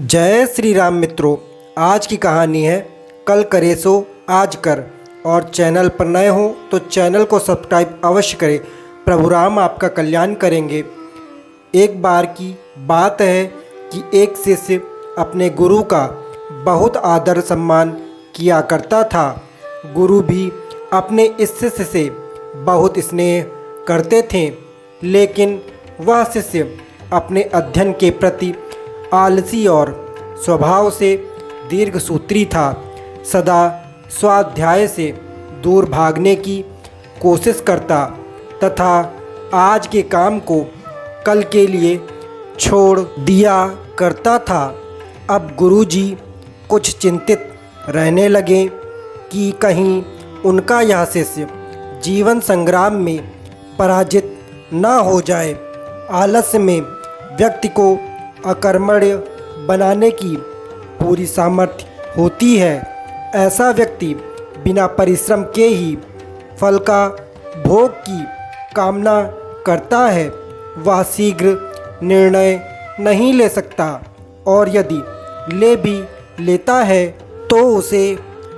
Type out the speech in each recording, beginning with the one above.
जय श्री राम मित्रों। आज की कहानी है कल करे सो आज कर। और चैनल पर नए हो तो चैनल को सब्सक्राइब अवश्य करें। प्रभु राम आपका कल्याण करेंगे। एक बार की बात है कि एक शिष्य अपने गुरु का बहुत आदर सम्मान किया करता था। गुरु भी अपने इस शिष्य से बहुत स्नेह करते थे, लेकिन वह शिष्य अपने अध्ययन के प्रति आलसी और स्वभाव से दीर्घसूत्री था। सदा स्वाध्याय से दूर भागने की कोशिश करता तथा आज के काम को कल के लिए छोड़ दिया करता था। अब गुरुजी कुछ चिंतित रहने लगे कि कहीं उनका यह शिष्य जीवन संग्राम में पराजित न हो जाए। आलस्य में व्यक्ति को अकर्मण्य बनाने की पूरी सामर्थ्य होती है। ऐसा व्यक्ति बिना परिश्रम के ही फल का भोग की कामना करता है। वह शीघ्र निर्णय नहीं ले सकता और यदि ले भी लेता है तो उसे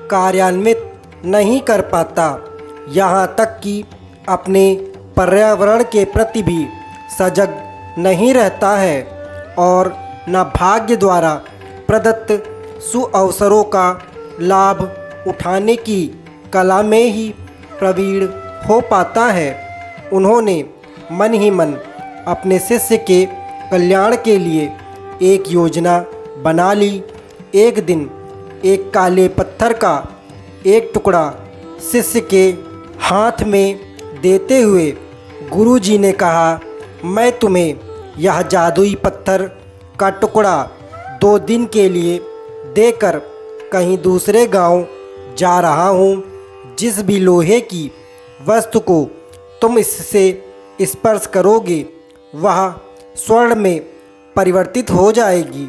कार्यान्वित नहीं कर पाता। यहाँ तक कि अपने पर्यावरण के प्रति भी सजग नहीं रहता है और न भाग्य द्वारा प्रदत्त सुअवसरों का लाभ उठाने की कला में ही प्रवीण हो पाता है। उन्होंने मन ही मन अपने शिष्य के कल्याण के लिए एक योजना बना ली। एक दिन एक काले पत्थर का एक टुकड़ा शिष्य के हाथ में देते हुए गुरुजी ने कहा, मैं तुम्हें यह जादुई पत्थर का टुकड़ा 2 दिन के लिए देकर कहीं दूसरे गांव जा रहा हूं। जिस भी लोहे की वस्तु को तुम इससे स्पर्श करोगे वह स्वर्ण में परिवर्तित हो जाएगी।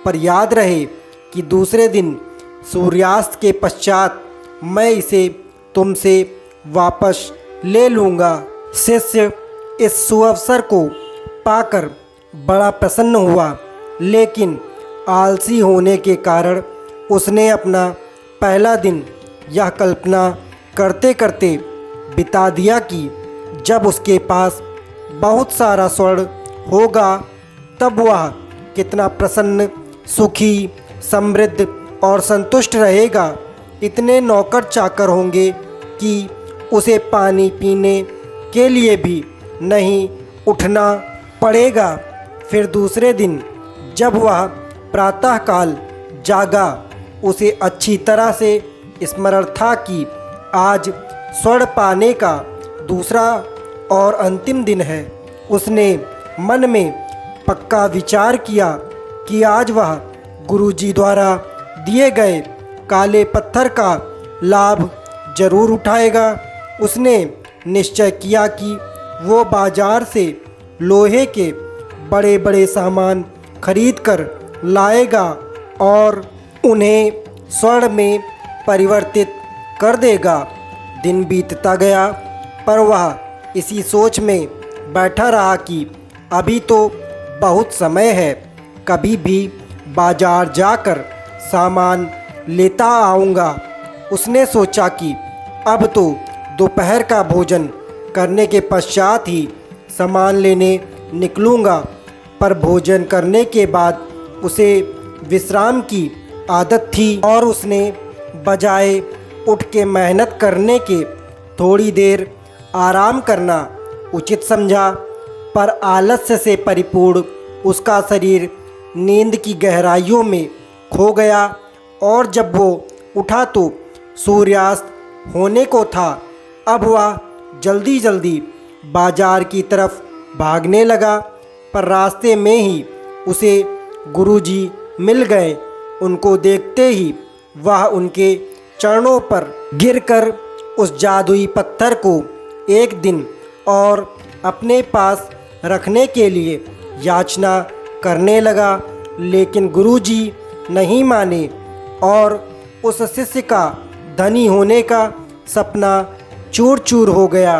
पर याद रहे कि दूसरे दिन सूर्यास्त के पश्चात मैं इसे तुमसे वापस ले लूँगा। शिष्य इस सुअवसर को पाकर बड़ा प्रसन्न हुआ, लेकिन आलसी होने के कारण उसने अपना पहला दिन यह कल्पना करते करते बिता दिया कि जब उसके पास बहुत सारा स्वर्ण होगा तब वह कितना प्रसन्न, सुखी, समृद्ध और संतुष्ट रहेगा। इतने नौकर चाकर होंगे कि उसे पानी पीने के लिए भी नहीं उठना पड़ेगा। फिर दूसरे दिन जब वह प्रातःकाल जागा, उसे अच्छी तरह से स्मरण था कि आज स्वर्ण पाने का दूसरा और अंतिम दिन है। उसने मन में पक्का विचार किया कि आज वह गुरुजी द्वारा दिए गए काले पत्थर का लाभ जरूर उठाएगा। उसने निश्चय किया कि वो बाजार से लोहे के बड़े बड़े सामान खरीद कर लाएगा और उन्हें स्वर्ण में परिवर्तित कर देगा। दिन बीतता गया, पर वह इसी सोच में बैठा रहा कि अभी तो बहुत समय है, कभी भी बाजार जाकर सामान लेता आऊँगा। उसने सोचा कि अब तो दोपहर का भोजन करने के पश्चात ही सामान लेने निकलूँगा। पर भोजन करने के बाद उसे विश्राम की आदत थी और उसने बजाय उठ के मेहनत करने के थोड़ी देर आराम करना उचित समझा। पर आलस्य से परिपूर्ण उसका शरीर नींद की गहराइयों में खो गया और जब वो उठा तो सूर्यास्त होने को था। अब वह जल्दी जल्दी बाजार की तरफ भागने लगा, पर रास्ते में ही उसे गुरुजी मिल गए। उनको देखते ही वह उनके चरणों पर गिरकर उस जादुई पत्थर को एक दिन और अपने पास रखने के लिए याचना करने लगा, लेकिन गुरुजी नहीं माने और उस शिष्य का धनी होने का सपना चूर चूर हो गया।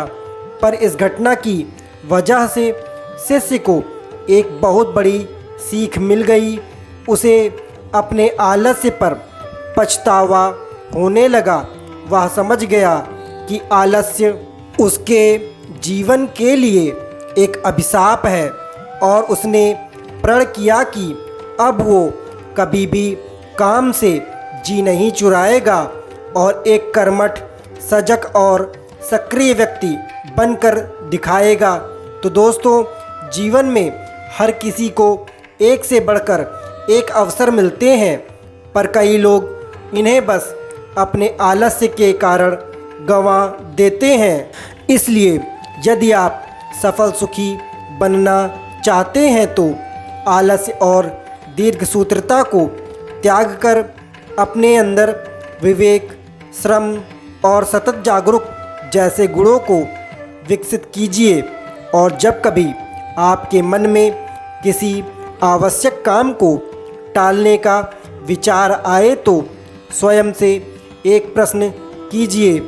पर इस घटना की वजह से शिष्य को एक बहुत बड़ी सीख मिल गई उसे अपने आलस्य पर पछतावा होने लगा। वह समझ गया कि आलस्य उसके जीवन के लिए एक अभिशाप है और उसने प्रण किया कि अब वो कभी भी काम से जी नहीं चुराएगा और एक कर्मठ, सजग और सक्रिय व्यक्ति बनकर दिखाएगा। तो दोस्तों, जीवन में हर किसी को एक से बढ़कर एक अवसर मिलते हैं, पर कई लोग इन्हें बस अपने आलस्य के कारण गंवा देते हैं। इसलिए यदि आप सफल सुखी बनना चाहते हैं तो आलस्य और दीर्घसूत्रता को त्याग कर अपने अंदर विवेक, श्रम और सतत जागरूक जैसे गुणों को विकसित कीजिए। और जब कभी आपके मन में किसी आवश्यक काम को टालने का विचार आए तो स्वयं से एक प्रश्न कीजिए,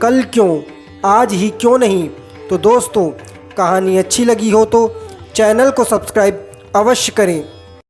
कल क्यों, आज ही क्यों नहीं। तो दोस्तों, कहानी अच्छी लगी हो तो चैनल को सब्सक्राइब अवश्य करें।